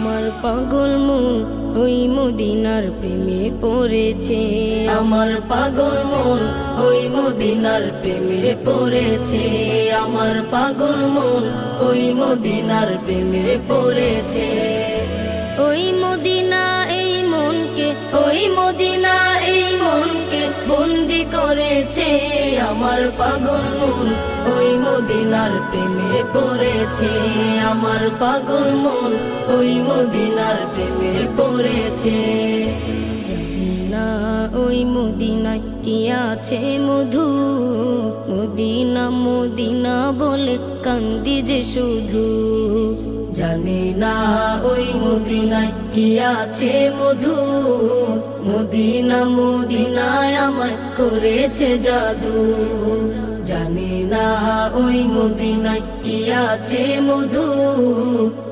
আমার পাগল মন ওই মদিনার প্রেমে পড়েছে, আমার পাগল মন ওই মদিনার প্রেমে পড়েছে, আমার পাগল মন ওই মদিনার প্রেমে পড়েছে। ওই মদিনা এই মনকে, ওই মদিনা এই মনকে বন্দি করেছে, আমার পাগল মন ওই মদিনার প্রেমে পড়েছে, আমার পাগল মন ওই মদিনার প্রেমে পড়েছে। জানি না ওই মদিনায় কি আছে মধু, মদিনা মদিনা বলে কান্দি যে শুধু। জানি না ওই মদিনায় কি আছে মধু, মদিনা মদিনায় আমায় করেছে জাদু। জানি না ওই মদিনায় কি আছে মধু,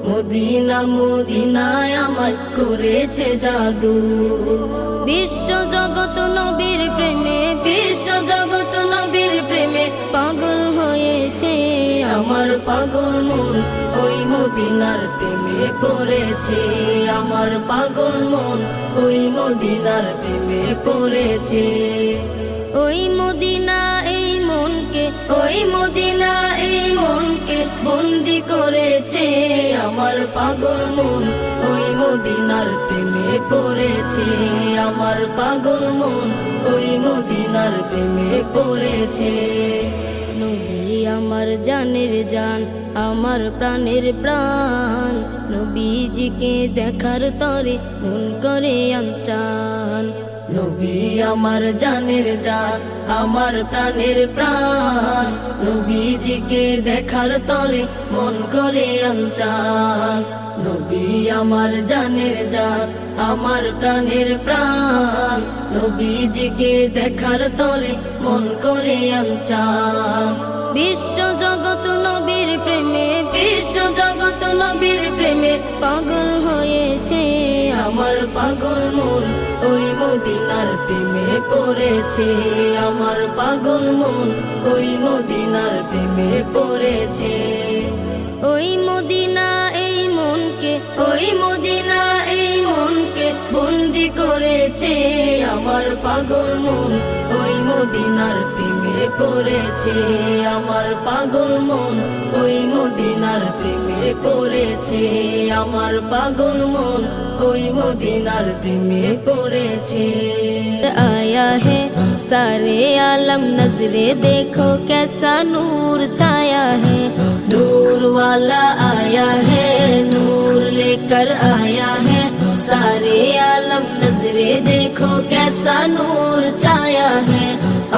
মদিনা মদিনায় আমায় করেছে জাদু। বিশ্ব জগৎ নবীর প্রেমে, বিশ্ব জগৎ নবীর প্রেমে পাগল হয়েছে, আমার পাগল মন ওই মদিনার প্রেমে পড়েছে, আমার পাগল মন ওই মদিনার প্রেমে পড়েছে। ওই মদিনা এই মনকে, ওই মদিনা এই মনকে বন্দি করেছে, আমার পাগল মন ওই মদিনার প্রেমে পড়েছে, আমার পাগল মন ওই মদিনার প্রেমে পড়েছে। নবী আমার জানের জান, আমার প্রাণের প্রাণ, নবীজিকে দেখার তরে মন করে আনচান। নবী আমার জানের জান, আমার প্রাণের প্রাণ, নবীজিকে দেখার তরে মন করে আনচান। নবী আমার জানের জান, আমার প্রাণের প্রাণ, নবীজিকে দেখার তরে মন করে আনচান। বিশ্ব জগৎ নবীর প্রেমে, বিশ্ব জগৎ নবীর প্রেমে পাগল হয়েছে, আমার পাগল মন ওই মদিনার প্রেমে পড়েছে, আমার পাগল মন ওই মদিনার প্রেমে পড়েছে। ওই মদিনা এই মনকে, ওই মদিনা এই মনকে বন্দি করেছে, আমার পাগল মন ওই মদিনার প্রেমে পড়েছে, আমার পাগল মন ওই মদিনার প্রেমে পড়েছে, আমার পাগল মন ওই মদিনার প্রেমে পড়েছে। आया है सारे आलम नजरे देखो कैसा नूर छाया है, नूर वाला आया है, नूर लेकर आया है, सारे आलम नजरे देखो कैसा नूर छाया है।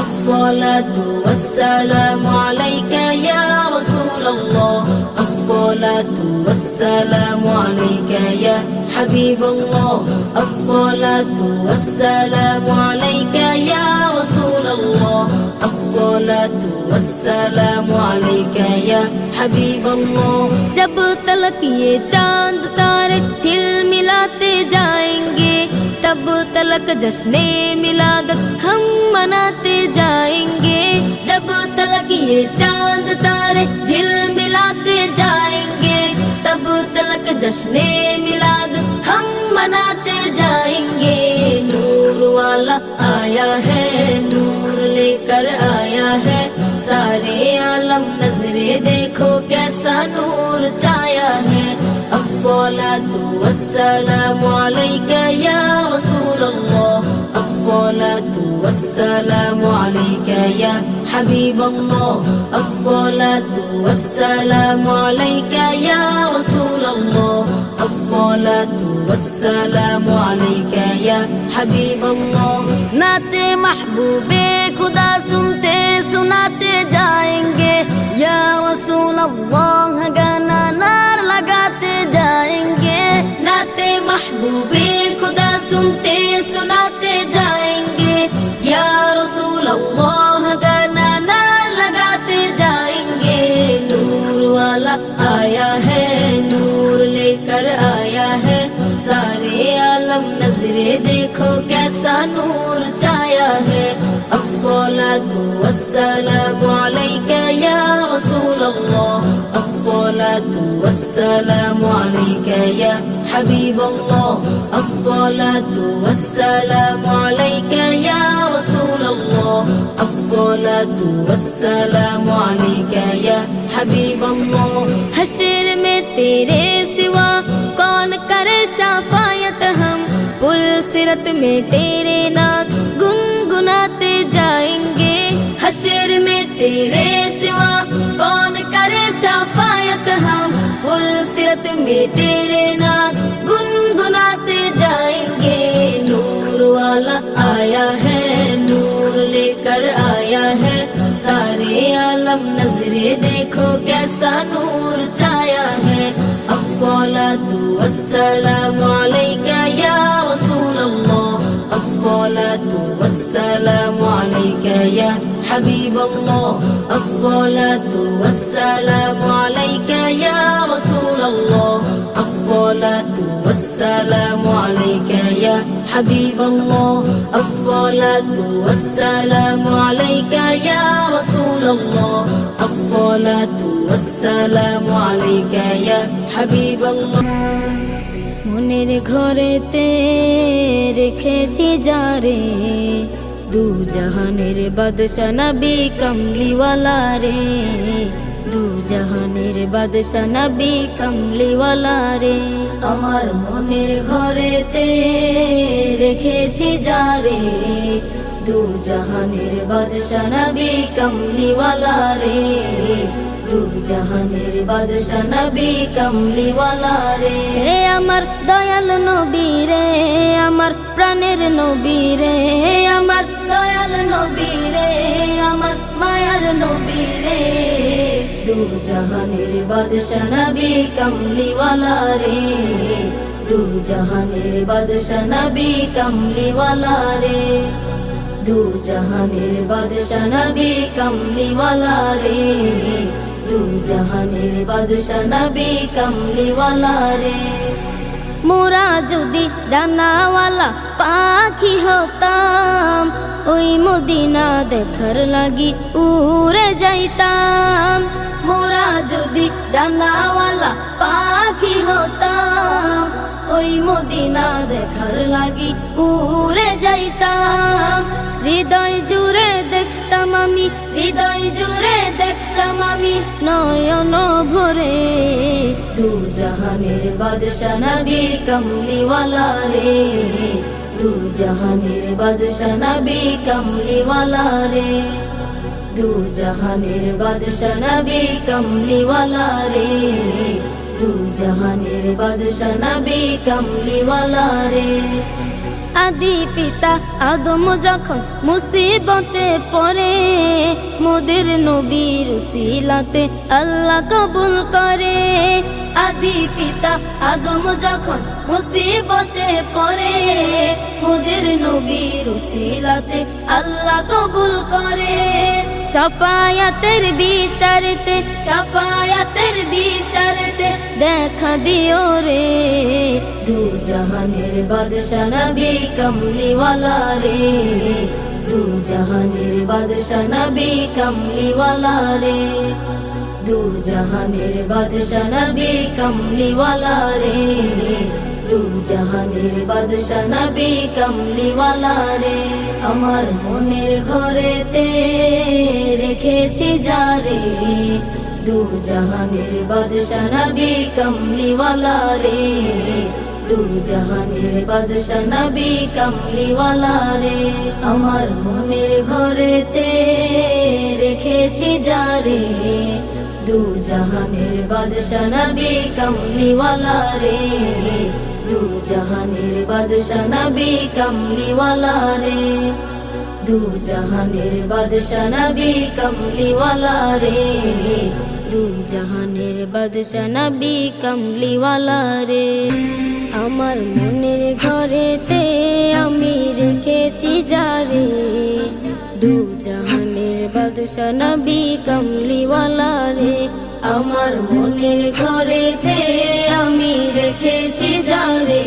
अस्सलातु वस्सलामु अलैका या रसूल अल्लाह, अस्सलातु वस्सलामु अलैका या हबीब अल्लाह, अस्सलातु वस्सलामु अलैका या रसूल अल्लाह, अस्सलातु वस्सलामु अलैका या हबीब अल्लाह। जब तलक ये चांद तारे झिलमिलाते जाएंगे, तब तलक जश्ने मिलादत हम मनाते जाएंगे। जब तलक ये चांद तारे झिलमिलाते जाएंगे, तब तलक जश्ने मिलादत हम मनाते जाएंगे। नूर वाला आया है, नूर लेकर आया है, सारे आलम नजरे देखो कैसा नूर छाया है। अस्सलातु वस्सलामु अलैका या रसूल अल्लाह, अस्सलातु वस्सलामु अलैका या हबीब अल्लाह, अस्सलातु वस्सलामु अलैका या रसूल अल्लाह, अस्सलातु वस्सलामु अलैका या हबीब अल्लाह। नाते महबूबे खुदा सुनते सुनाते जाएंगे, या रसूल अल्लाह गाना नार लगाते जाएंगे। नाते महबूबे खुदा सुनते सुनाते जाएंगे, या रसूल अल्लाह गाना नार लगाते जाएंगे। नूर वाला आया है, नूर लेकर आया है, सारे आलम नजरे देखो कैसा नूर छाया है। अस्सलातु वस्सलामु अलैका या रसूल अल्लाह, अस्सलातु वस्सलामु अलैका या حبيب الله الصلاة والسلام عليك يا رسول الله الصلاة والسلام عليك يا حبيب الله हश्र में तेरे सिवा कौन करे शफायत हम पुल सिरत में तेरे नाथ गुनगुनाते जाएंगे हश्र में तेरे सिवा कौन करे शफायत हम पुल सिरत में तेरे नाथ गुनगुनाते जाएंगे नूर वाला आया है नूर लेकर आया है सारे आलम नजरे देखो कैसा नूर छाया है अस्सलातु वस्सलामु अलैका या रसूल अल्लाह अस्सलातु वस्सलामु अलैका या हबीब अल्लाह अस्सलातु वस्सलामु अलैका या रसूल अल्लाह अस्सलातु वस्सलामु अलैका या हबीब अल्लाह अस्सलातु वस्सलामु अलैका या रसूल अल्लाह अस्सलातु वस्सलामु अलैका या हबीब अल्लाह মনের ঘরেতে রেখেছি যারে দু জাহানের বাদশা নবী কমলিওয়ালা রে দু জাহানের বাদশা নবী কমলিওয়ালা রে আমার মনের ঘরেতে রেখেছি যারে দু জাহানের বাদশা নবী কমলিওয়ালা রে দু জাহানের বাদশা নবী কমলিওয়ালা রে আমার দয়াল নবী রে আমার প্রাণের নবী রে আমার দয়াল নবী রে আমার মায়ার নবী রে দু জাহানের বাদশা নবী কমলিওয়ালা রে দু জাহানের বাদশা নবী কমলিওয়ালা রে দু জাহানের বাদশা নবী কমলিওয়ালা রে দু জাহানের বাদশা নবী কমলিওয়ালা রে মোরা যদি ডানাওয়ালা পাখি হতাম ওই মদিনা দেখার লাগি উড়ে যাইতাম মোরা যদি ডানাওয়ালা পাখি হতাম ওই মদিনা দেখার লাগি উড়ে যাইতাম হৃদয় জুড়ে দেখতাম আমি হৃদয় জুড়ে দেখতাম আমি নয়ন ভরে দু জাহানের বাদশা নবী কমলিওয়ালা রে দু জাহানের বাদশা নবী কমলিওয়ালা রে দু জাহানের বাদশা নবী কমলিওয়ালা রে দু জাহানের বাদশা নবী কমলিওয়ালা রে আদি পিতা আদম যখন মুসিবতে পড়ে মোদের নবীর উসিলাতে আল্লাহ কবুল করে আদি পিতা আদম যখন মুসিবতে পড়ে মোদের নবীর উসিলাতে আল্লাহ কবুল করে শাফায়াতের বিচারতে দেখা দিও রে দু জাহানের বাদশা নবী কমলিওয়ালা রে দু জাহানের বাদশা নবী কমলিওয়ালা রে দু জাহানের বাদশা নবী কমলিওয়ালা রে দু জাহানের বাদশা নবী কমলিওয়ালা রে আমার মনের ঘরেতে রেখেছি যারে দু জাহানের বাদশা নবী কমলিওয়ালা রে দু জাহানের বাদশা নবী কমলিওয়ালা রে আমার মনের ঘরেতে রেখেছি যারে দু জাহানের বাদশা নবী কমলিওয়ালা রে দু জাহানের বাদশা নবী কমলিওয়ালা রে দু জাহানের বাদশা নবী কমলিওয়ালা রে দু জাহানের বাদশা নবী কমলিওয়ালা রে আমার মনের ঘরেতে আমি রেখেছি যারে দু জাহানের বাদশা নবী কমলিওয়ালা রে আমার মনের ঘরেতে আমি রেখেছি যারে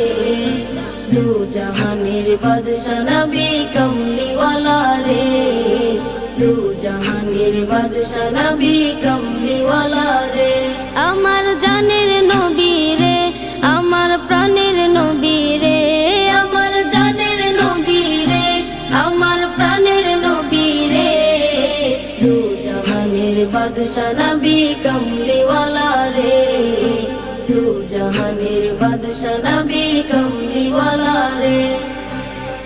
দু জাহানের বাদশা নবী কমলিওয়ালা রে দু জাহানের বাদশা নবী কমলিওয়ালা রে আমার জানের নবী রে আমার প্রাণের বাদশা নবী কমলিওয়ালা রে, দু জাহানের বাদশা নবী কমলিওয়ালা রে।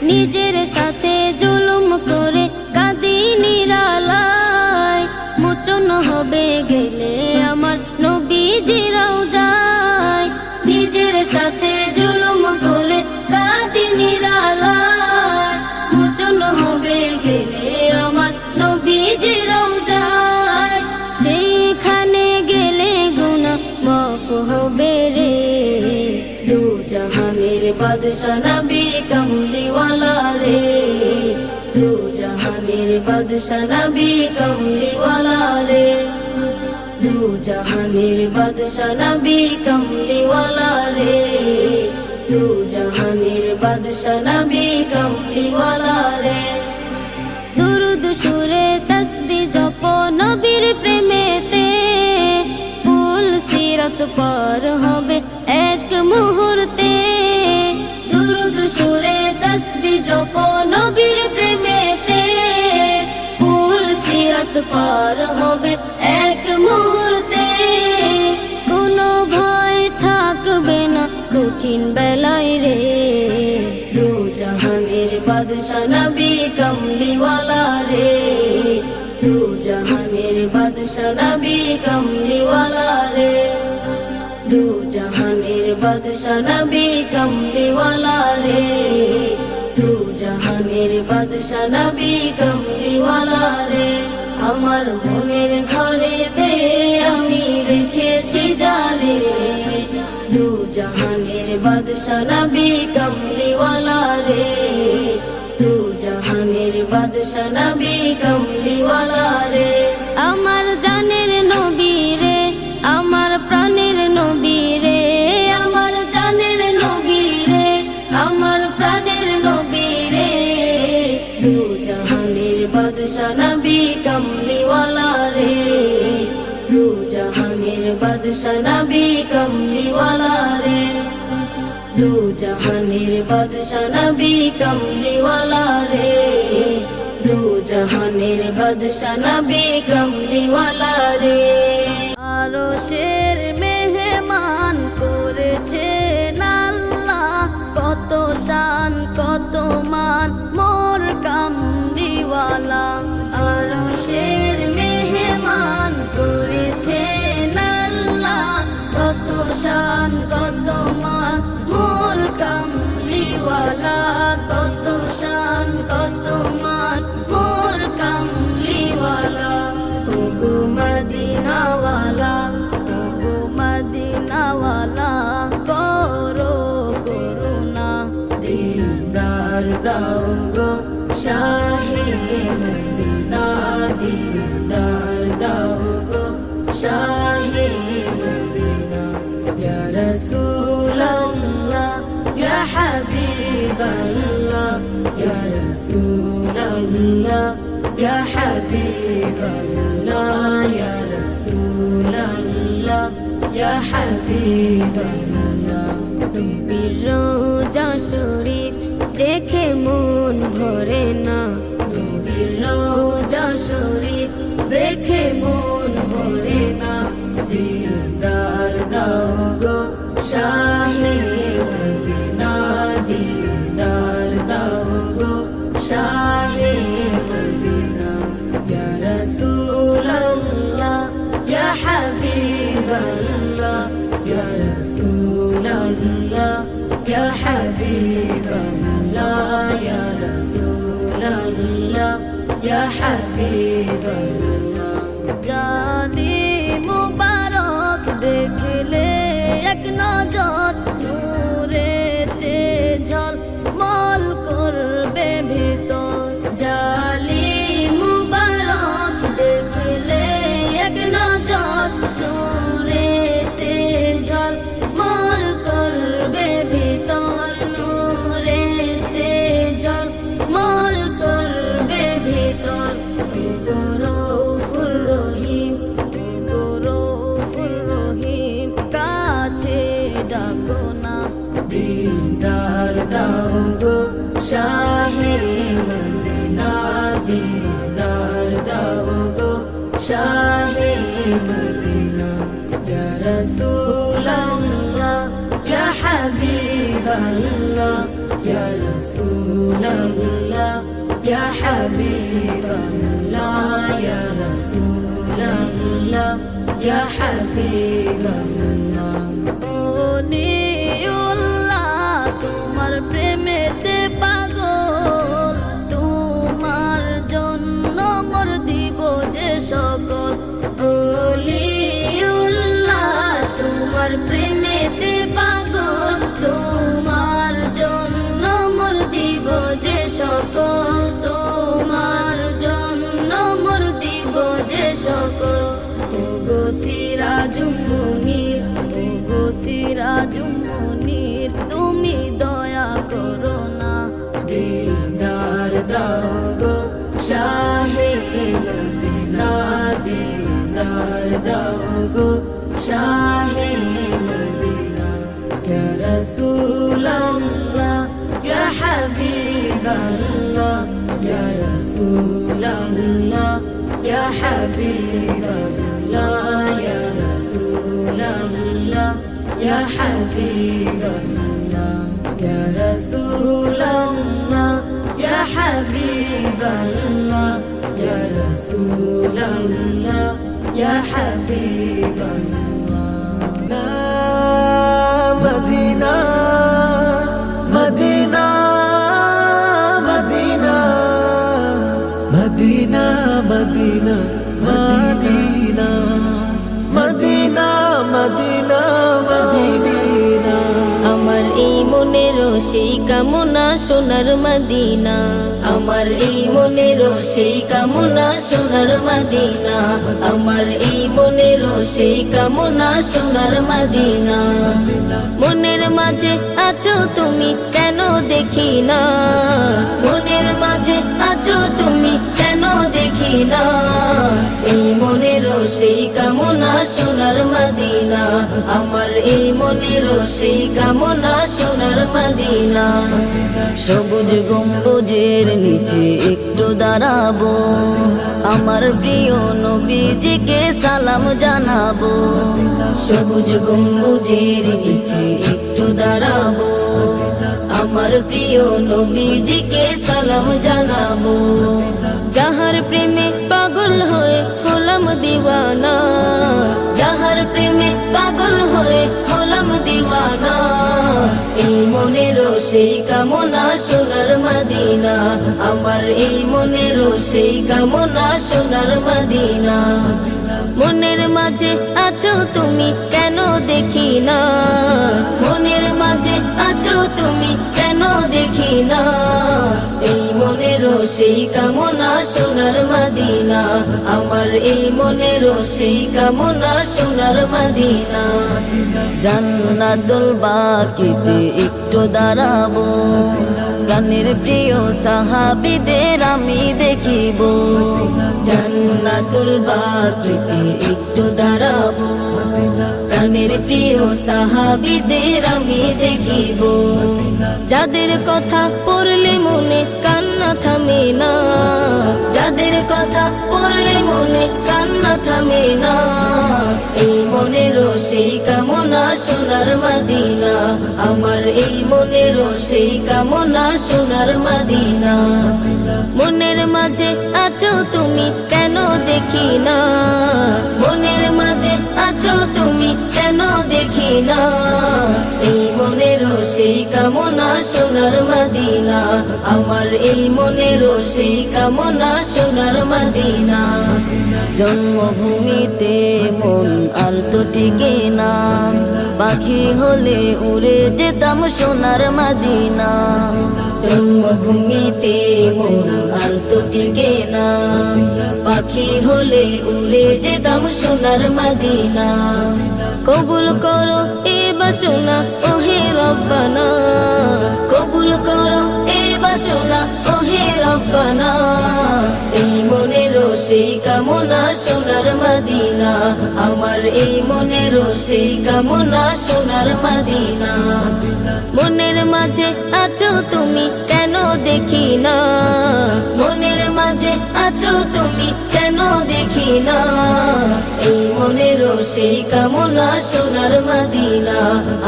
নিজের সাথে জুলুম করে কাঁদি নিরালায়, মোচন হবে গেলে আমার নবীজিরাও যায়। নিজের সাথে জুলুম করে কাঁদি নিরালায়, মোচন হবে গেলে আমার নবীজিরাও যায়। সেইখানে গেলে গুনাহ মাফ হবে রে, দু জাহানের বাদশা নবী কমলিওয়ালা রে, দু জাহানের বাদশা নবী কমলিওয়ালা রে, দু জাহানের বাদশা নবী কমলিওয়ালা রে, দু জাহানের বাদশা নবী কমলিওয়ালা রে। দুরুদ সুরে তাসবিহ জপ নবীর প্রেমেতে, ফুল সিরাত পার হবে এক মুহূর্তে। দুরুদ সুরে তাসবিহ জপ নবীর প্রেমেতে, ফুল সিরাত পার হবে এক মুহূর্তে। কোনো ভয় থাকবে না কঠিন বেলায় রে, দু জাহানের বাদশা নবী কমলিওয়ালা রে, দু জাহানের বাদশা নবী কমলিওয়ালা রে, দু জাহানের বাদশা নবী কমলিওয়ালা রে, দু জাহানের বাদশা নবী কমলিওয়ালা রে। আমার মনের ঘরেতে আমি রেখেছি যারে, দু জাহানের বাদশা নবী কমলিওয়ালা রে, দু জাহানের বাদশা নবী কমলিওয়ালা রে। আমার জানের নবী রে, আমার প্রাণের নবী রে, আমার জানের নবী রে, আমার প্রাণের নবী রে, দু জাহানের বাদশা নবী কমলিওয়ালা রে, দু জাহানের বাদশা নবী কমলিওয়ালা রে, দু জাহানের বাদশা নবী কমলিওয়ালা রে, দু জাহানের বাদশা নবী কমলিওয়ালা রে। আরশের মেহমান করেছেন আল্লাহ, কত শান কত মান মোর কামলিওয়ালা। আরশের মেহমান করেছেন আল্লাহ, কত শান কত মান মোর কামলিওয়ালা, কত শান কত মান মোর কামলিওয়ালা। ওগো মদিনাওয়ালা, ওগো মদিনাওয়ালা, করো করুণা, দিদার দাও গো শাহে মদিনা, দিদার দাও গো শাহে মদিনা। ইয়া রাসূলাল্লাহ ইয়া হাবিবাল্লাহ, ইয়া রাসূলাল্লাহ ইয়া হাবিবাল্লাহ, ইয়া রাসূলাল্লাহ ইয়া হাবিবাল্লাহ। নবীর রওজা শরীফ দেখে মন ভরে না, নবীর রওজা শরীফ দেখে মন ভরে না। দিদার দাও গো শাহে মদিনা, দিদার দাও গো শাহে মদিনা। ইয়া রাসূলাল্লাহ ইয়া হাবিবাল্লাহ, ইয়া রাসূলাল্লাহ ইয়া হাবিবাল্লাহ, ইয়া রাসূলাল্লাহ ইয়া হাবিবাল্লাহ। জানি মুবারক দেখলে এক নজর, নূরেতে ঝলমল করবে ভিতর। জালি মুবারক দেখলে এক নজর, নূরেতে ঝলমল করবে ভিতর, নূরেতে ঝলমল করবে ভিতর। ওগো রউফুর রহিম, ওগো রউফুর রহিম, কাছে ডাকো না, দিদার দাও গো শাহে মদিনা, দিদার দাও গো শাহে রাসূলাল্লাহ ইয়া হাবিবাল্লাহ ইয়া রাসূলাল্লাহ ইয়া হাবিবাল্লাহ ইয়া রাসূলাল্লাহ ইয়া হাবিবাল্লাহ ওলিউল্লাহ তোমার প্রেমেতে পাগল তোমার জন্য মোর দিব যে সকল ওলিউল্লাহ তোমার প্রেমেতে পাগল তোমার জন্য মোর দিব যে সকল তোমার জন্য মোর দিব যে সকল ওগো সিরাজুম মুনির ওগো সিরাজুম মুনির তুমি দয়া করো না দিদার দাও গো শাহে মদিনা দিদার দাও গো শাহে মদিনা ইয়া রাসূলাল্লাহ ইয়া হাবিবাল্লাহ ইয়া রাসূলাল্লাহ ইয়া হাবিবাল্লাহ ইয়া রাসূলাল্লাহ ইয়া হাবিবাল্লাহ ইয়া রাসূলাল্লাহ ইয়া হাবিবাল্লাহ ইয়া রাসূলাল্লাহ ইয়া হাবিবাল্লাহ মদিনা মদিনা মদিনা মদিনা মদিনা মদিনা মদিনা মদিনা মদিনা আমার এই মনের সেই কামনা সোনার মদিনা আমার এই মনের সেই কামনা সোনার মদিনা আমার এই মনের সেই কামনা সোনার মদিনা মনের মাঝে আছো তুমি কেন দেখি না মনের মাঝে আছো তুমি কেন দেখি না এই মনের সেই কামনা সোনার মদিনা আমার এই মনের সেই কামনা সোনার মদিনা সবুজ গম্বুজের নিচে একটু দাঁড়াবো আমার প্রিয় নবীজিকে সালাম জানাবো সবুজ গম্বুজের নিচে একটু দাঁড়াবো আমার প্রিয় নবীজিকে সালাম জানাবো যাহার প্রেমে পাগল হয়ে হলাম দিওয়ানা যাহার প্রেমে পাগল হয়ে হলাম দিওয়ানা এই মনের সেই কামনা সোনার মদিনা আমার এই মনের সেই কামনা সোনার মদিনা মনের মাঝে আছো তুমি কেন দেখি না মনের মাঝে আছো তুমি কেন দেখি না এই মনের সেই কামনা সোনার মদিনা আমার এই মনের সেই কামনা সোনার মদিনা জান্নাতুল বাকিতে একটু দাঁড়াবো প্রাণের প্রিয় সাহাবীদের আমি দেখিব জান্নাতুল বাকিতে একটু দাঁড়াবো প্রাণের প্রিয় সাহাবীদের আমি দেখিব যাদের কথা পড়লে মনে কান্না থামে না যাদের কথা পড়লে মনে কান্না থামে না এই মনের সেই কামনা সোনার মদিনা আমার এই মনের সেই কামনা সোনার মদিনা মনের মাঝে আছো তুমি কেন দেখি না মনের মাঝে আছো তুমি কেন দেখি না এই মনের সেই কামনা সোনার মদিনা আমার এই মনের সেই কামনা সোনার মদিনা জন্মভূমিতে মন আর তো টিকে না পাখি হলে উড়ে যেতাম সোনার মদিনা জন্মভূমিতে মন আর তো টিকে না পাখি হলে উড়ে যেতাম সোনার মদিনা কবুল করো এ বাসনা ওহে রব্বানা কবুল করো এ বাসনা ওহে রব্বানা এই মনের সেই কামনা সোনার মদিনা আমার এই মনের সেই কামনা সোনার মদিনা মনের মাঝে আছো তুমি কেন দেখি না মনের মাঝে মাঝে আছো তুমি কেন দেখি না, এই মনেরও সেই কামনা সোনার মদিনা,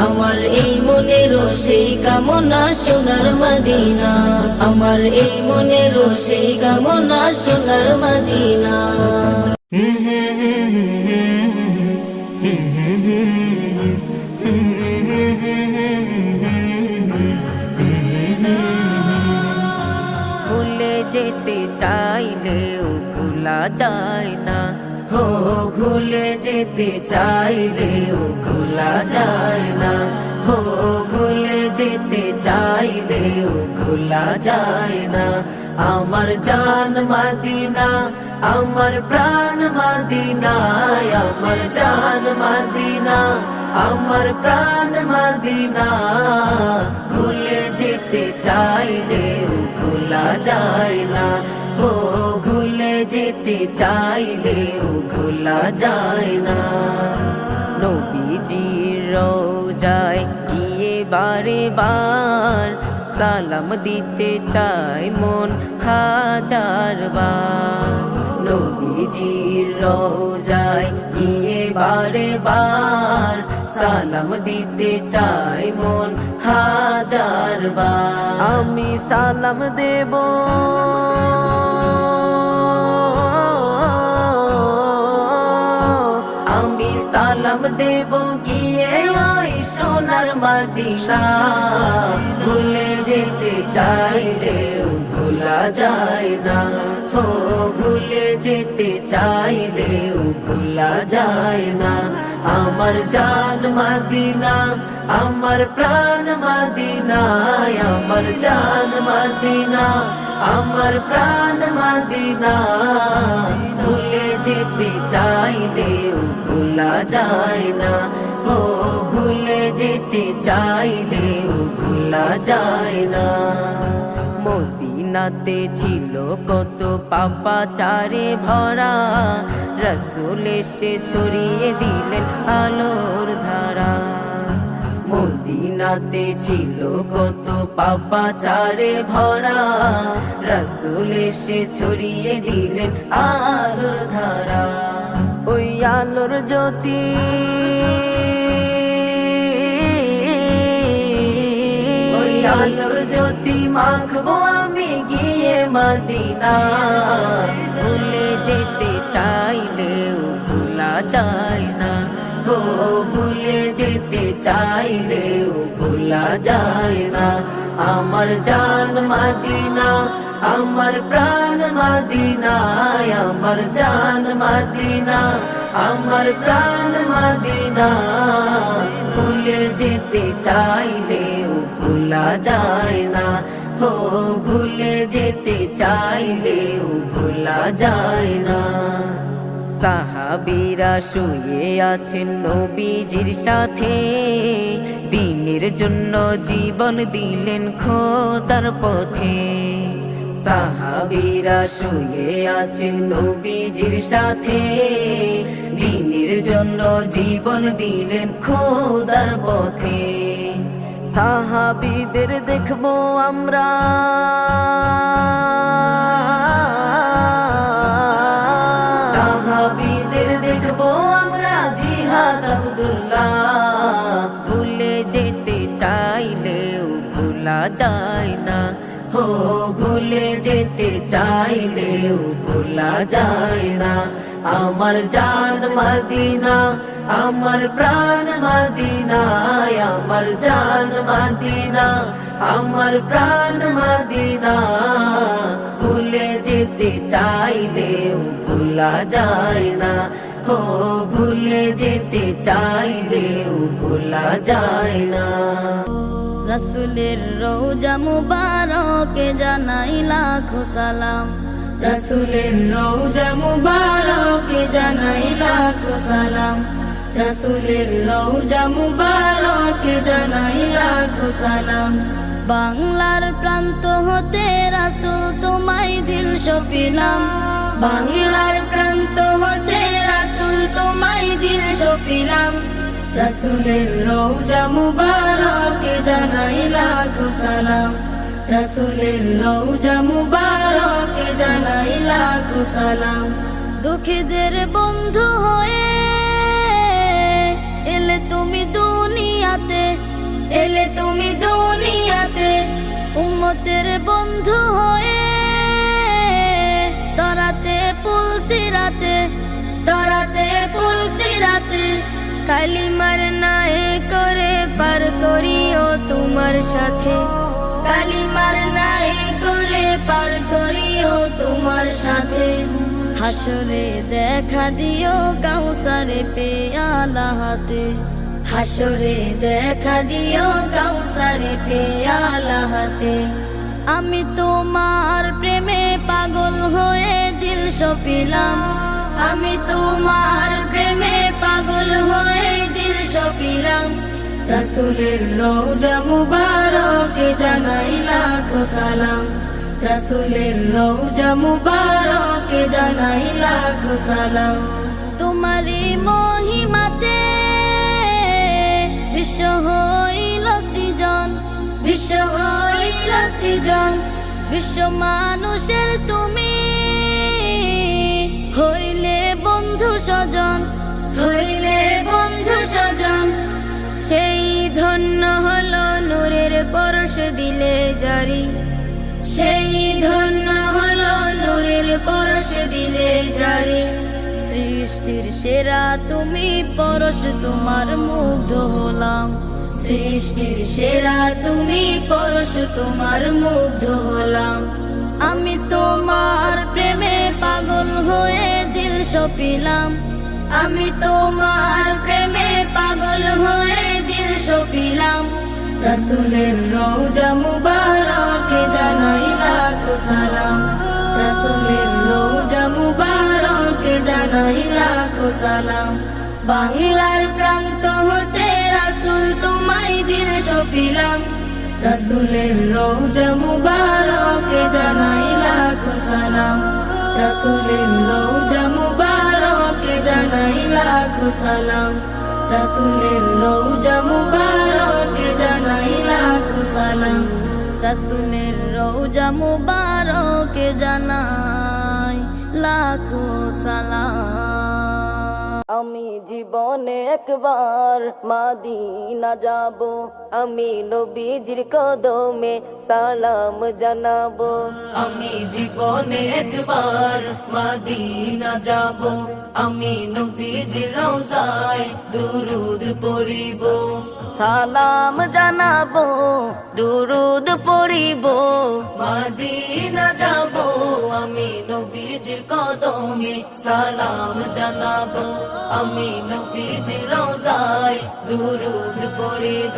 আমার এই মনেরও সেই কামনা সোনার মদিনা, আমার এই মনেরও সেই কামনা সোনার মদিনা। ভুলে যেতে চাইলেও ভোলা যায় না, হো ভুলে যেতে চাইলেও ভোলা যায় না, হো ভুলে যেতে চাইলেও ভোলা যায় না। আমার জান মদিনা, আমার প্রাণ মদিনা, আমার জান মদিনা, আমার প্রাণ মদিনা। ভুলে যেতে চাইলেও ভোলা যায় না, ও ভুলে যেতে চাইলেও ভোলা যায় না। নবীজির রওজায় গিয়ে বারে বার সালাম দিতে চাই মন হাজার বার। নবীজির রওজায় গিয়ে বারে বার সালাম দিতে চাই মন হাজার বার। আমি সালাম দেব আমি সালাম দেব গিয়ে ওই সোনার মদিনা। ভুলে যেতে চাইলেও ভোলা যায় না, ও ভুলে যেতে চাইলেও ভোলা যায় না। আমার জান মদিনা, আমার প্রাণ মদিনা, আমার জান মদিনা, আমার প্রাণ মদিনা। ভুলে যেতে চাইলেও ভোলা যায় না, ও ভুলে যেতে চাইলেও ভোলা যায় না। মদিনাতে ছিল কত পাপাচারে ভরা, রাসূল এসে ছড়িয়ে দিলেন আলোর ধারা। মদিনাতে ছিল কত পাপাচারে ভরা, রাসূল এসে ছড়িয়ে দিলেন আলোর ধারা। ওই আলোর জ্যোতি ওই আলোর জ্যোতি মাখবো আমি গিয়ে মদিনা। ভুলে যেতে চাইলেও ভোলা যায় না, ও ভুলে যেতে চাইলেও ভোলা যায় না। আমার জান মদিনা, আমার প্রাণ মদিনা, আমার জান মদিনা, আমার প্রাণ মদিনা। ভুলে যেতে চাইলেও ভোলা যায় না, ও ভুলে যেতে চাইলেও ভোলা যায় না। সাহাবীরা শুয়ে আছেন নবীজির সাথে, দ্বীনের জন্য জীবন দিলেন খোদার পথে। সাহাবীরা শুয়ে আছেন নবীজির সাথে, দ্বীনের জন্য জীবন দিলেন খোদার পথে। সাহাবীদের দেখবো আমরা, সাহাবীদের দেখবো আমরা জিহাদ আব্দুল্লাহ। ভুলে যেতে চাইলেও ভোলা যায় না, ও ভুলে যেতে চাইলেও ভোলা যায় না। আমার জান মদিনা, আমার প্রাণ মদিনা, আমার জান মদিনা, আমার প্রাণ মদিনা। ভুলে যেতে চাইলেও ভোলা যায় না, ও ভুলে যেতে চাইলেও ভোলা যায় না। রাসূলের রওজা মুবারকে জানাই লাখো সালাম, রাসূলের রওজা মুবারকে জানাই লাখো সালাম, রাসূলের রওজা মুবারকে জানাই লাখো সালাম। বাংলার প্রান্ত হতে রাসূল তোমায় দিল সপিলাম, বাংলার প্রান্ত হতে রাসূল তোমায় দিল সপিলাম। রাসূলের রওজা মুবারকে জানাই লাখো সালাম, রাসূলের রওজা মুবারকে জানাই লাখো সালাম। দুঃখীদের বন্ধু হয়ে এলে তুমি দুনিয়াতে, এলে তুমি দুনিয়াতে, উম্মতের বন্ধু হয়ে তরাতে পুলসিরাতে, তরাতে পুলসিরাতে, কালিমার নায়ে করে পার করিও তোমার সাথে, কালিমার নায়ে করে পার করিও তোমার সাথে। হাসরে দেখা দিও কাউসারে পেয়ালা হাতে, হাসরে দেখা দিও কাউসারে পেয়ালা হাতে। আমি তোমার প্রেমে পাগল হয়ে দিল সপিলাম, আমি তোমার প্রেমে পাগল হয়ে দিল সপিলাম। রাসূলের রওজা মুবারকে জানাই লাখো সালাম, রাসূলের রওজা মুবারকে জানাই লাখো সালাম। তোমারই মহিমাতে বিশ্ব হইল সৃজন, বিশ্ব হইল সৃজন, বিশ্ব মানুষের তুমি হইলে বন্ধু স্বজন, হইলে বন্ধু স্বজন। সেই ধন্য হলো নূরের পরশ দিলে জারি, সেই ধন্য হলো নূরের পরশ দিলে জারি। সৃষ্টির সেরা তুমি পরশ তোমার মুগ্ধ হলাম, সৃষ্টির সেরা তুমি পরশ তোমার মুগ্ধ হলাম। আমি তোমার প্রেমে পাগল হয়ে দিল সপিলাম, আমি তোমার প্রেমে পাগল হয়ে দিল সপিলাম। রাসূলের রওজা মুবারকে জানাই লাখো সালাম, রাসূলের রওজা মুবারকে জানাই লাখো সালাম। বাংলার প্রান্ত হতে রাসূল তোমায় দিল সপিলাম, রাসূলের রওজা মুবারকে জানাই লাখো সালাম, রাসূলের রওজা মুবারকে জানাই লাখো সালাম, রাসূলের রওজা মুবারকে জানাই লাখো সালাম, রাসূলের রওজা মুবারকে জানাই লাখো সালাম। আমি জীবনে একবার মাদিনা যাব, আমি নবীজির কদমে সালাম জানাবো। আমি জীবনে একবার মাদিনা যাব, আমি নবীজির রওজায় দুরুদ পড়িব, সালাম জানাবো, দুরুদ পড়িব। মাদিনা যাব, আমি নবীজির কদমে সালাম জানাবো, আমি নবীজির রওজায় দুরুদ পড়িব।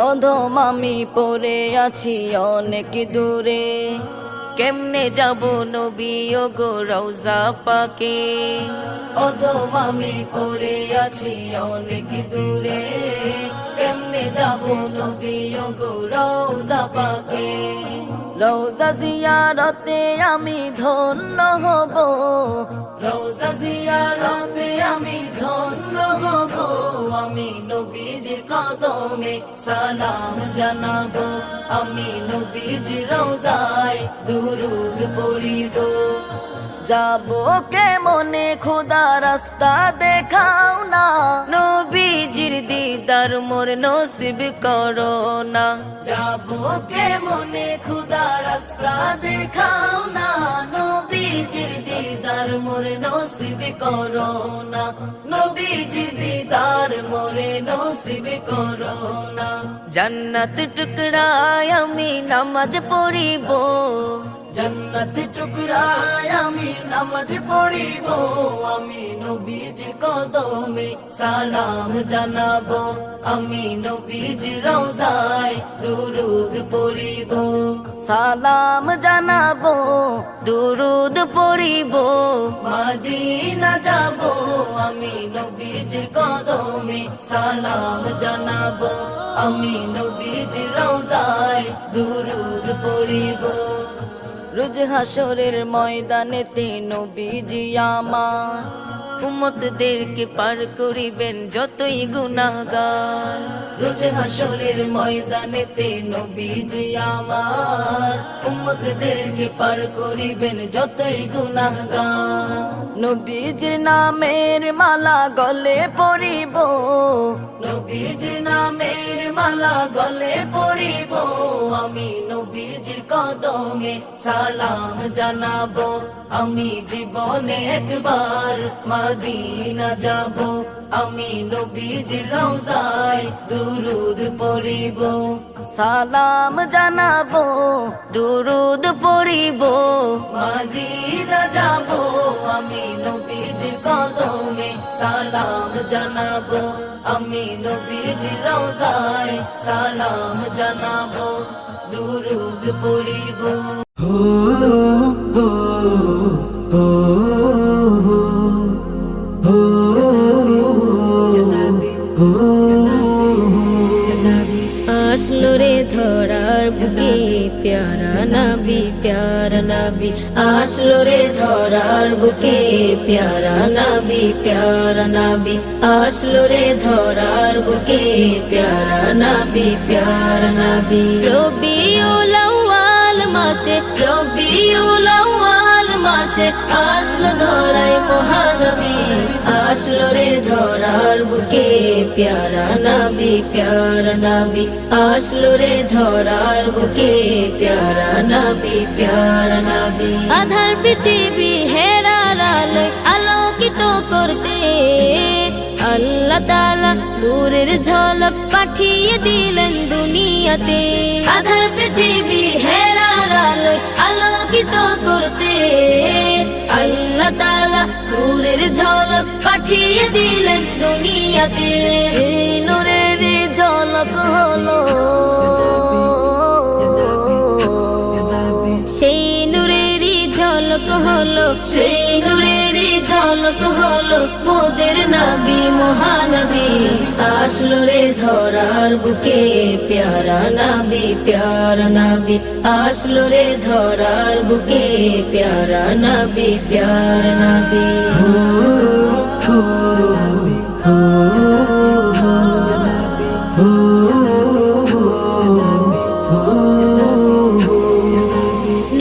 অধম আমি পড়ে আছি অনেক দূরে, কেমনে যাব নবী ও গো রওজা পাকে। অধম আমি পড়ে আছি অনেক দূরে, কেমনে যাব নবী ও গো রওজা পাকে। রওজা জিয়ারতে আমি ধন্য হব, রওজা জিয়ারতে আমি ধন্য হব। আমি নবীজির কদমে সালাম জানাবো, আমি নবীজির রওজায় দুরুদ পড়িব। যাবো কেমনে খোদা রাস্তা দেখাও না, নবীজির দিদার মোর নসিব করো না। যাবো কেমনে খোদা রাস্তা দেখাও না, নবীজির দিদার মোর নসিব করো না, নবীজির দিদার মোরে নসিব করো না। জান্নাত টুকরায় আমি নামাজ পড়িব, জান্নাত টুকরায় আমি নামাজ পড়িব। আমি নবীজির কদমে সালাম জানাবো, আমি নবীজির রওজায় দুরুদ পড়িব, সালাম জানাবো, দুরুদ পড়িব। মদিনা যাব, আমি নবীজির কদমে সালাম জানাবো, আমি নবীজির রওজায় দুরুদ পড়িব। রোজ হাসরের ময়দানেতে নবীজি আমার উম্মতদেরকে পার করিবেন যতই গুনাহগার। রোজ হাসরের ময়দানেতে নবীজি আমার উম্মতদেরকে পার করিবেন যতই গুনাহগার। নবীজির নামের মালা গলে পরিব, নবীজির নামের মালা গলে পরিব, আমি নবীজির কদমে সালাম জানাবো। আমি জীবনে একবার মদিনা যাব, আমি নবীজির রওজায় দুরুদ পড়িব, সালাম জানাবো, দুরুদ পড়িব। মদিনা যাব, আমি নবীজির কদমে সালাম জানাবো, আমি নবীজির রওজায় সালাম জানাবো, দুরুদ পড়িব। আসলো রে ধরার বুকে প্যারা নবী, প্যারা নবী। আসলো রে ধরার বুকে প্যারা নবী, প্যারা নবী। আসলো রে ধরার বুকে প্যারা নবী, প্যারা নবী। রবিউল আউয়াল মাসে, রবিউল আউয়াল মাসে আসলো ধরায় মহানবী। আসলো রে ধরার বুকে প্যারা নবী, প্যারা নবী। আসলো রে ধরার বুকে প্যারা নবী, প্যারা নবী। আধার পৃথিবী হেরার আলোয় আলোকিত করতে আল্লাহ তাআলা নূরের ঝলক পাঠিয়ে দিলেন দুনিয়াতে। আধার পৃথিবী হেরার আলোয় আলোকিত করতে আল্লাহ তাআলা নূরের ঝলক পাঠিয়ে দিলেন দুনিয়াতে। সেই নূরের ঝলক হলো, সেই নূরের ঝলক হলো, সেই নূরের ঝলক হলো মোদের নবী মহানবী। আসলো রে ধরার বুকে প্যারা নবী, প্যারা নবী। আসলো রে ধরার বুকে প্যারা নবী, প্যারা নবী।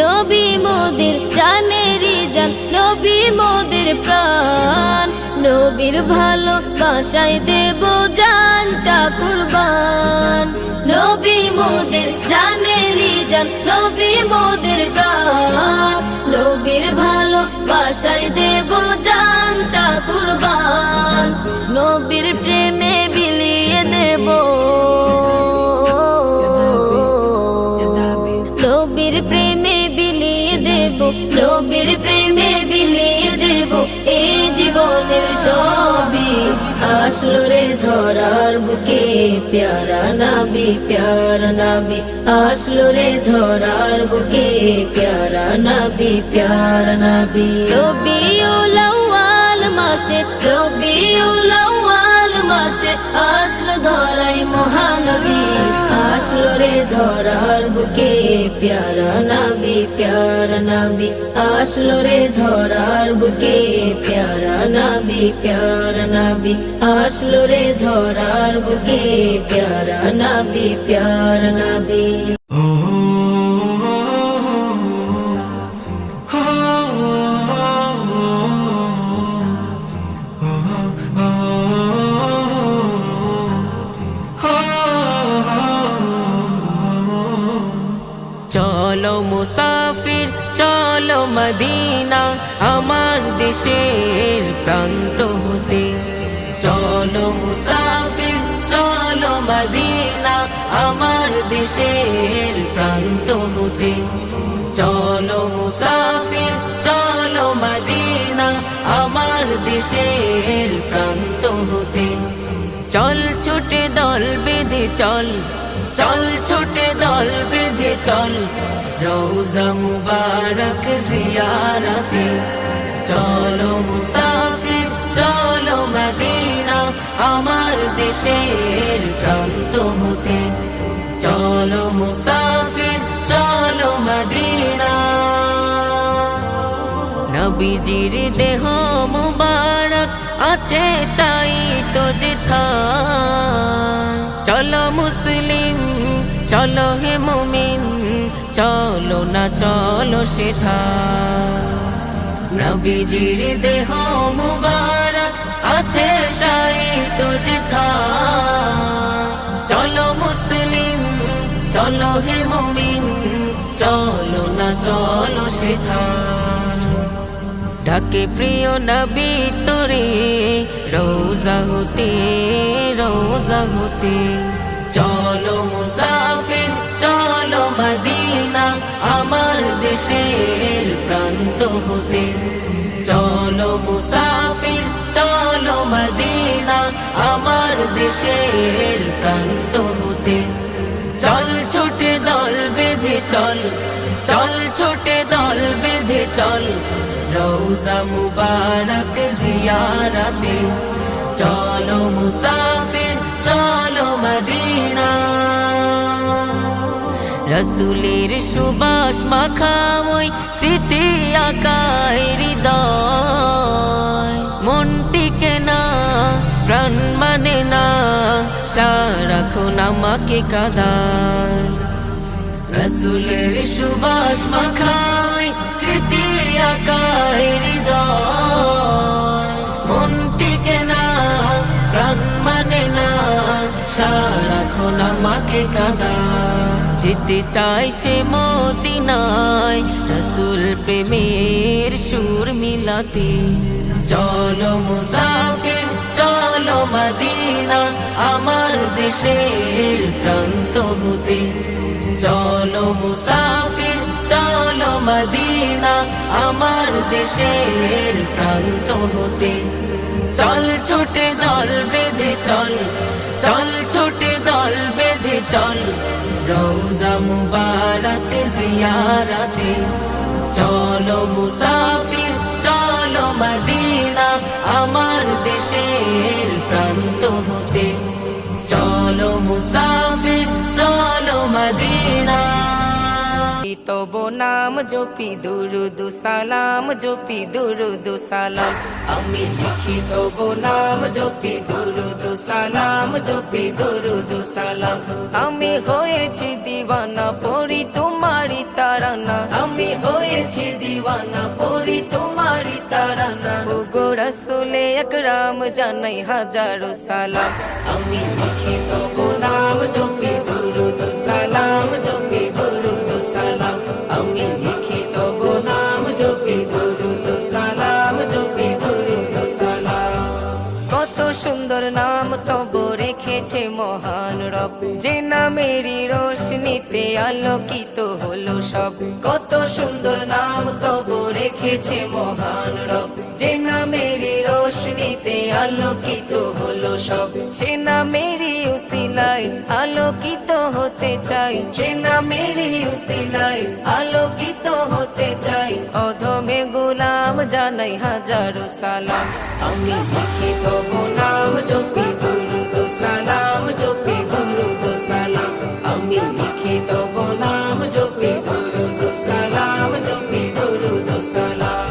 নবী মোদের জানেরি জান, নবী মোদের প্রাণ। নবীর ভালোবাসায় দেব জানটা কুরবান। নবী মোদের জানেরি জান, নবী মোদের প্রাণ। নবীর ভালোবাসায় দেব জানটা কুরবান। নবীর প্রেমে বিলিয়ে দেব, নবীর প্রেমে বিলিয়ে দেব, নবীর প্রেমে বিলিয়ে দেব এই জীবনের সবই। আসলো রে ধরার বুকে প্যারা নবী, প্যারা নবী। আসলো রে ধরার বুকে প্যারা নবী, প্যারা নবী। রবিউল আউয়াল মাসে, রবিউল আউয়াল মাসে আসলো ধরাই মহানবী। আসলো রে ধরার বুকে প্যারা নবী, প্যারা নবী। আসলো রে ধরার বুকে প্যারা নবী, প্যারা নবী। আসলো রে ধরার বুকে প্যারা নবী, প্যারা নবী। চলো মুসাফির চলো মদিনা আমার দেশের প্রান্ত হতে। চলো মুসাফির চলো মদিনা আমার দেশের প্রান্ত হতে। চলো মুসাফির চলো মদিনা আমার দেশের প্রান্ত হতে। চল ছুটে দল বেঁধে চল, চল ছুটে দল বেঁধে চল রওজা মুবারক জিয়ারতে। চলো মুসাফির চলো মদিনা আমার দেশের প্রান্ত হতে। চলো মুসাফির চলো মদিনা। নবীজির দেহ মুবারক আছে সাইত যেথা চলো মুসলিম চলো হে মুমিন চলো না চলো সেথা নবীজির দেহ মুবারক আছে সাইত যেথা চলো মুসলিম চলো হে মুমিন চলো না চলো সেথা ডাকে প্রিয় নবী তোরে রোজা হতে চলো মুসাফির চলো মদিনা আমার দেশের প্রান্ত হতে চলো মুসাফির চলো মদিনা আমার দেশের প্রান্ত হতে চল ছোটে দল বেঁধে চল চল ছোটে দল বেঁধে চল রোজা মুবারক জিয়ারতে চলো মুসাফির চলো মদিনা রসুলের সুবাস মাখা ওই স্মৃতি আকায় হৃদয় মন টিকে না প্রাণ মানে না সারাক্ষণ আমাকে কাঁদায় রসুলের সুবাস মাখা ওই স্মৃতি আকায় হৃদয় মন টিকে না প্রাণ মানে না সারাক্ষণ আমাকে কাঁদায় যেতে চাই সে মদিনায় রসুল প্রেমের সুর মিলাতে চলো মুসাফির চলো মদিনা আমার দেশের প্রান্ত হতে চলো মুসাফির চলো মদিনা আমার দেশের প্রান্ত হতে চল ছোটে দল বেঁধে চল চল ছোটে দল বেঁধে চল রোজা মুবারক জিয়ারতে চলো মুসাফির চলো মদিনা আমার দেশের প্রান্ত হতে চলো মুসাফির চলো মদিনা তব নাম জপি দুরুদ সালাম জপি দুরুদ সালাম আমি লিখি তব নাম জপি দুরুদ সালাম জপি দুরুদ সালাম আমি হয়েছি দিওয়ানা পড়ি তোমারি তারানা আমি হয়েছি দিওয়ানা পড়ি তোমারি তারানা ওগো রাসূলে আকরাম জানাই হাজারো সালাম আমি লিখি তব নাম জপি দুরুদ সালাম জপি দুরুদ সালাম আমি লিখি তব নাম জপি দুরুদ সালাম জপি দুরুদ সালাম কত সুন্দর নাম তব রেখেছে মহান রব যে নামেরই রোশনীতে আলোকিত হলো সব কত সুন্দর নাম তব রেখেছে মহান রব যে নামেরই রোশনীতে আলোকিত হলো সব সে নামেরই উসিলায় আলোকিত হতে চাই সে নামেরই উসিলায় আলোকিত হতে চাই অধমে গোলাম জানাই হাজারো সালাম আমি লিখি তব নাম জপি দুরুদ সালাম জপি দুরুদ সালাম আমি লিখি তব নাম জপি দুরুদ সালাম জপি দুরুদ সালাম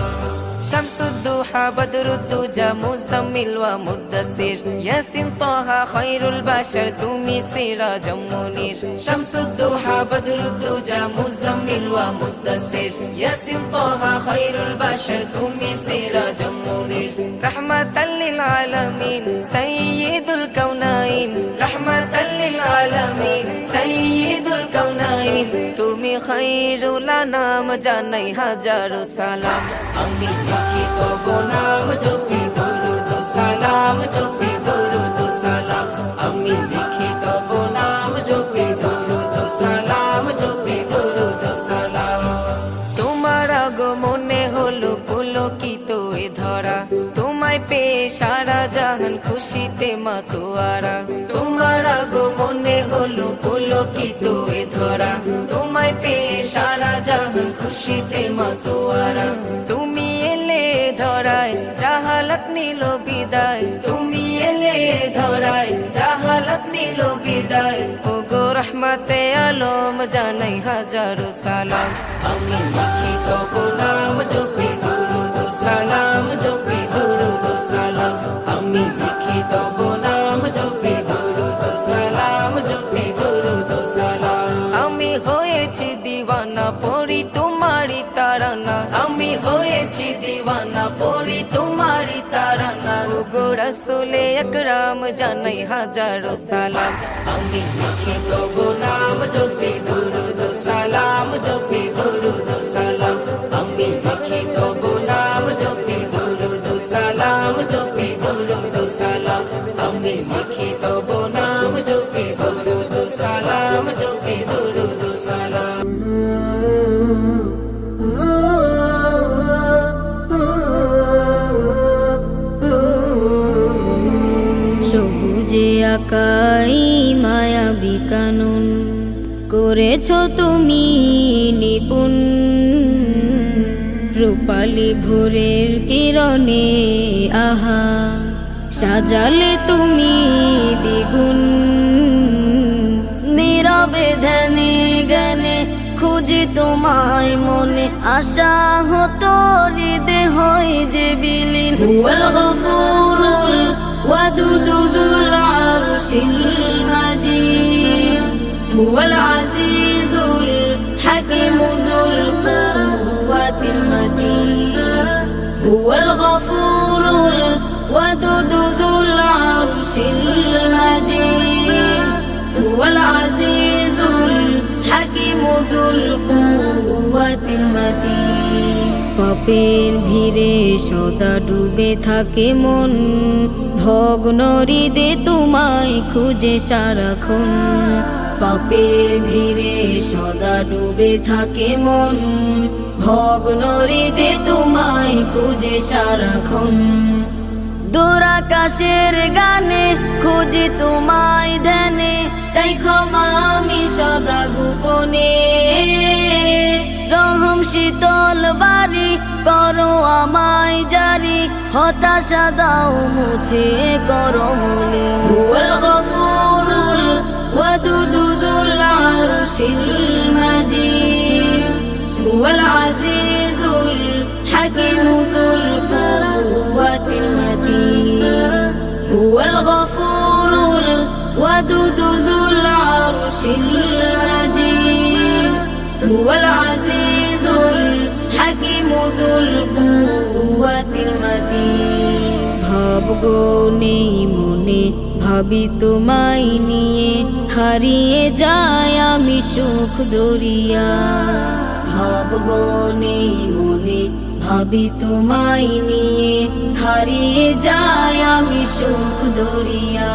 শামসুদ্দোহা বদরুদ্দোজা মুজাম্মিল ওয়া মুদ্দাসির ইয়াসিন তাহা খায়রুল বাশার তুমি সিরাজুম মুনির শামসুদ্দোহা বদরুদ্দোজা মুজাম্মিল ওয়া মুদ্দাসির ইয়াসিন তাহা খায়রুল বাশার তুমি সিরাজুম মুনির রাহমাতাল লিল আলামিন সাইয়্যিদুল কাউনাইন রাহমাতাল লিল আলামিন সাইয়্যিদুল কাউনাইন তুমি খায়রুল আনাম জানাই হাজারো সালাম আমি লিখি তব নাম জপি দুরুদ সালাম জপি দুরুদ সালাম আমি লিখি তব নাম জপি দুরুদ সালাম জপি দুরুদ সালাম তোমার আগমনে হলো পুলকিত এ ধরা তোমায় পেয়ে সারা জাহান খুশিতে মাতোয়ারা তোমার আগমনে হলো পুলকিত এ ধরা তোমায় পেয়ে সারা জাহান খুশিতে মাতোয়ারা তুমি এলে ধরায় জাহালত নিল বিদায় তুমি এলে ধরায় জাহালত নিল বিদায় ওগো রহমতে আলম জানাই হাজারো সালাম আমি লিখি তব নাম জপি দুরুদ সালাম জপি দুরুদ দুরুদ সালাম আমি লিখি তব নাম জপি দুরুদ সালাম জপি দুরুদ সালাম আমি হয়েছি দিওয়ানা পড়ি তোমারি তারানা আমি হয়েছি দিওয়ানা পড়ি তোমারি তারানা ওগো রাসূলে আকরাম জানাই হাজারো সালাম আমি লিখি তব নাম জপি দুরুদ সালাম জপি দুরুদ সালাম আমি লিখি তব নাম জপি দুরুদ সালাম জপি দুরুদ সালাম আমি লিখি তব নাম জপি দুরুদ সালাম জপি দুরুদ সালাম সবুজে আকাই মায়াবী কানুন করেছ তুমি নিপুণ রূপালী ভোরের কিরণে আহা সাজালে তুমি দ্বিগুণ নীরবে ধ্যানে জ্ঞানে খুঁজি তোমায় মনে আশা হতো হৃদে হয় যে বিলীন হুয়াল গফুরুল ওয়াদুদুল আরশিল মাজিদ হুয়াল আজিজুল হাকিমুল কুওয়াতিল মাতিন হুয়াল গফুরুল ওয়াদুদুল আরশিল মাজিদ হুয়াল আজিজুল হাকিমুল কুওয়াতিল মাতিন পাপের ভিড়ে সদা ডুবে থাকে মন ভগ্ন হৃদে তোমায় খুঁজে সারাক্ষণ পাপের ভিড়ে সদা ডুবে থাকে মন ভগ্ন হৃদে তোমায় খুঁজে সারাক্ষণ দূর আকাশের গানে খুঁজি তোমায় ধ্যানে চাই ক্ষমা আমি সদা গোপনে রহম শীতল বাড়ি করো আমায় জারি হতাশা দাও মুছে করো মনে হুয়াল গফুরুল ওয়াদুদুল আরশিল মাজিদ হুয়াল আজিজুল হাকিমুল কুওয়াতিল মাতিন হুয়াল গফুরুল ওয়াদুদুল আরশিল মাজিদ হুয়াল আজিজুল হাকিমুল কুওয়াতিল মাতিন ভাবগো নেই মনে ভাবি তোমায় নিয়ে হারিয়ে যায় আমি সুখ দরিয়া ভাবগো নেই মনে ভাবি তোমায় নিয়ে হারিয়ে যায় আমি সুখ দরিয়া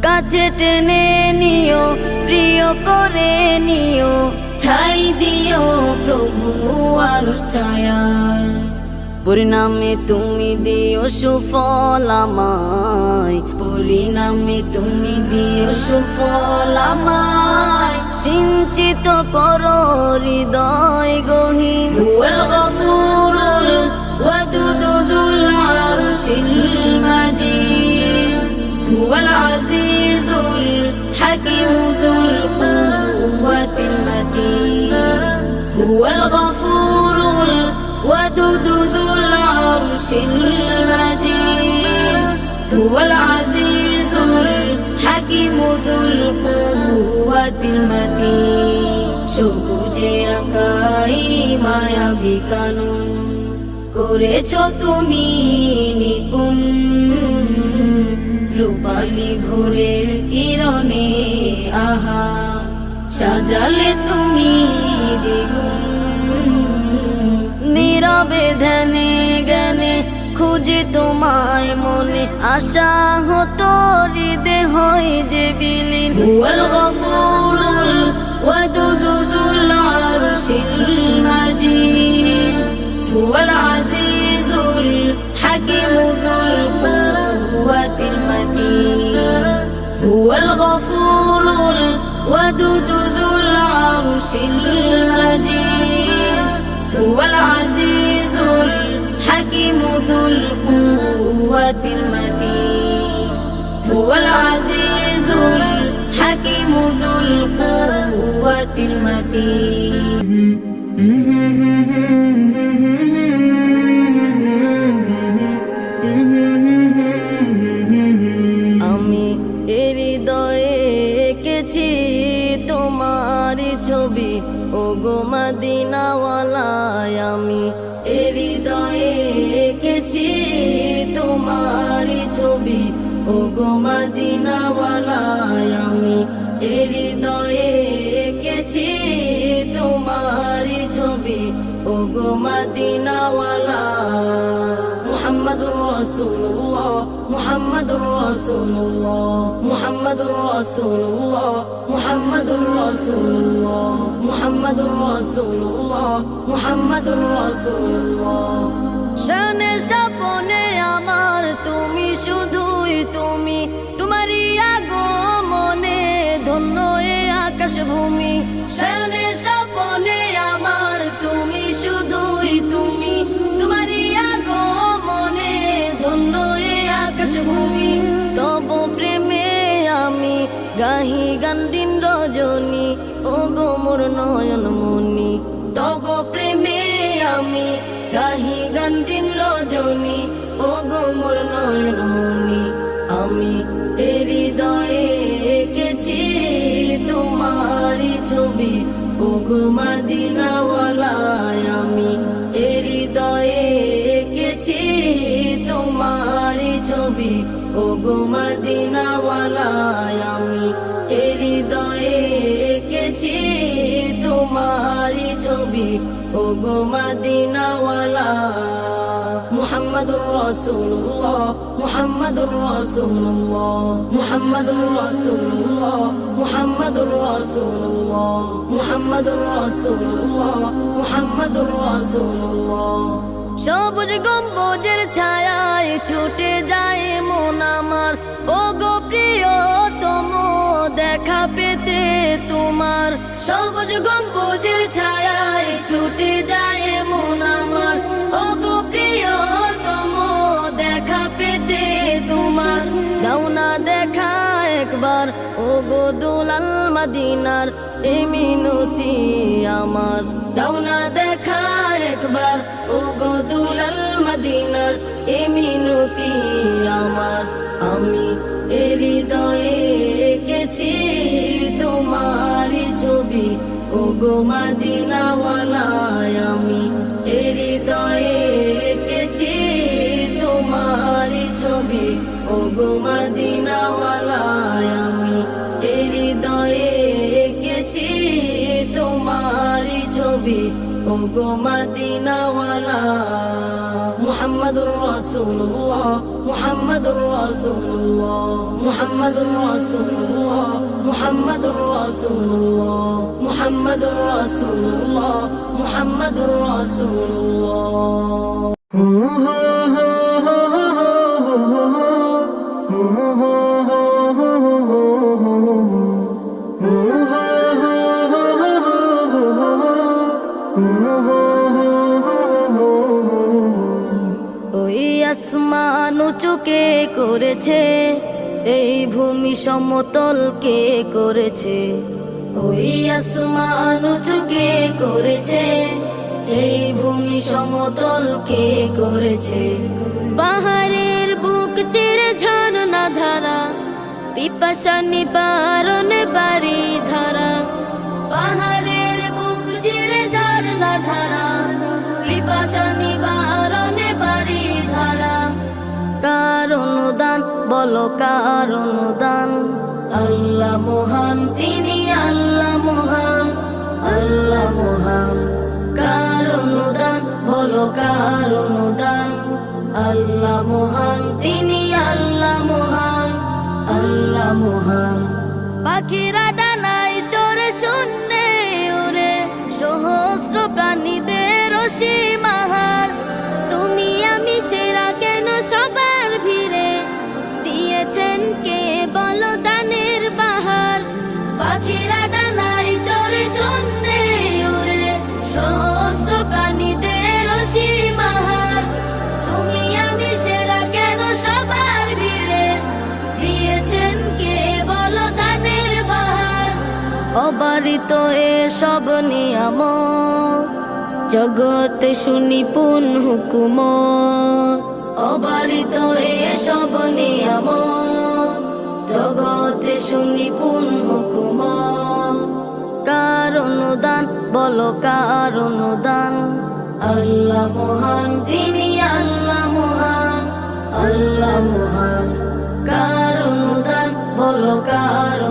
কাছে টেনে নিও প্রিয় করে নিও ঠাই দিও প্রভু আরশ ছায়ায় পরিণামে তুমি দিও সুফল আমায় পরিণামে তুমি দিও সুফল আমায় সিঞ্চিত করো হৃদয় গহীন হুয়াল গফুরুল ওয়াদুদুল আরশিল মাজিদ হুয়াল আজিজুল হাকিমুল কুওয়াতিল মাতিন হুয়াল গফুরুল ওয়াদুদুল আরশিল মাজিদ হুয়াল আজিজুল হাকিমুল কুওয়াতিল মাতিন সবুজে আকাই মায়াবী কানুন করেছ তুমি নিপুণ রূপালী ভোরের কিরণে আহা সাজালে তুমি দ্বিগুণ নীরবে ধ্যানে জ্ঞানে খুঁজি তোমায় মনে আশা হতো হৃদে হয় যে বিলীন হুয়াল গফুরুল ওয়াদুদুল আরশিল মাজিদ হুয়াল আজিজুল হাকিমুল কুওয়াতিল মাতিন হুয়াল গফুরুল ওয়াদুদুল আরশিল মাজিদ হুয়াল আজিজুল হাকিমুল কুওয়াতিল মাতিন হুয়াল আজিজুল হাকিমুল কুওয়াতিল মাতিন ছবি ও গো মদিনাওয়ালায় আমি হৃদয়ে এঁকেছি তোমারি ছবি ও গো মদিনাওয়ালায় আমি হৃদয়ে এঁকেছি তোমারি ছবি ও গো মদিনাওয়ালা মুহাম্মাদুর রাসূলুল্লাহ মুহাম্মাদুর রাসূলুল্লাহ মুহাম্মাদুর রাসূলুল্লাহ মুহাম্মাদুর রাসূলুল্লাহ মুহাম্মাদুর রাসূলুল্লাহ মুহাম্মাদুর রাসূলুল্লাহ শানে স্বপ্নে আমার তুমি শুধুই তুমি তোমারই আগমনে ধন্য এ আকাশ ভূমি শানে স্বপ্নে আমার তুমি শুধুই তুমি তোমারই আগমনে ধন্য এ আকাশ ভূমি তব প্রেমে আমি গাহি গান দিন রজনী ও গো মোর নয়ন মনি তব প্রেমে আমি গাহি গান দিন রজনী ও গো মোর নয়ন মনি আমি হৃদয়ে এঁকেছি তোমারি ছবি ও গো মদিনাওয়ালায় আমি হৃদয়ে এঁকেছি তোমারি ছবি ও গো মদিনাওয়ালায় আমি হৃদয়ে এঁকেছি তোমারি ছবি ও গো মদিনাওয়ালা মুহাম্মাদুর রাসূলুল্লাহ মুহাম্মাদুর রাসূলুল্লাহ মুহাম্মাদুর রাসূলুল্লাহ মুহাম্মাদুর রাসূলুল্লাহ মুহাম্মাদুর রাসূলুল্লাহ মুহাম্মাদুর রাসূলুল্লাহ সবুজ গম্বুজের ছায়ায় ছুটে যায় মন আমার ও গো প্রিয়তম দেখা পেতে তোমার সবুজ গম্বুজের ছায়ায় ছুটে যায় মন আমার ও গো প্রিয়তম দেখা পেতে তোমার দাও না দেখা একবার ও গো দুলাল মদিনার এই মিনতি আমার দাও না দেখা একবার ও গো দুলাল মদিনার এই মিনতি আমার আমি হৃদয়ে এঁকেছি তোমারি ছবি ও গো মদিনাওয়ালায় আমি হৃদয়ে এঁকেছি তোমারি ছবি ও গো মদিনাওয়ালায় আমি হৃদয়ে এঁকেছি তোমারি ছবি ও গো মদিনাওয়ালা মুহাম্মাদুর রাসূলুল্লাহ মুহাম্মাদুর রাসূলুল্লাহ মুহাম্মাদুর রাসূলুল্লাহ মুহাম্মাদুর রাসূলুল্লাহ মুহাম্মাদুর রাসূলুল্লাহ মুহাম্মাদুর রাসূলুল্লাহ ওই আসমান উঁচু কে করেছে এই ভূমি সমতল কে করেছে ওই আসমান উঁচু কে করেছে এই ভূমি সমতল কে করেছে পাহাড়ের বুক চিরে ঝর্ণা ধারা পিপাসা নিবারণে বাড়ি ধারা পাহাড়ের বুক চিরে ঝর্ণা ধারা পিপাসা নিবারণে বাড়ি ধারা কার অনুদান বলো কার অনুদান আল্লাহ মহান তিনি আল্লাহ মহান আল্লাহ মহান কার অনুদান বলো কার অনুদান আল্লাহ মহান তিনি আল্লাহ মহান আল্লাহ মহান পাখিরা ডানায় চড়ে শূন্যে উড়ে সহস্র প্রাণীদের সীমাহার তুমি আমি সেরা কেন সবার ভিড়ে দিয়েছেন কে বলো দানের বাহার পাখিরা ডানায় চড়ে শূন্যে উড়ে সহস্র প্রাণীদের সীমাহার তুমি আমি সেরা কেন সবার ভিড়ে দিয়েছেন কে বলো দানের বাহার অবারিত এসব নিয়ামত জগতে সুনিপুণ হুকুমত অবারিত এসব নিয়ামত জগতে সুনিপুণ হুকুমত কার কার অনুদান, বলো কার অনুদান। আল্লাহ মহান, তিনি আল্লাহ মহান, আল্লাহ মহান। কার অনুদান, বলো কার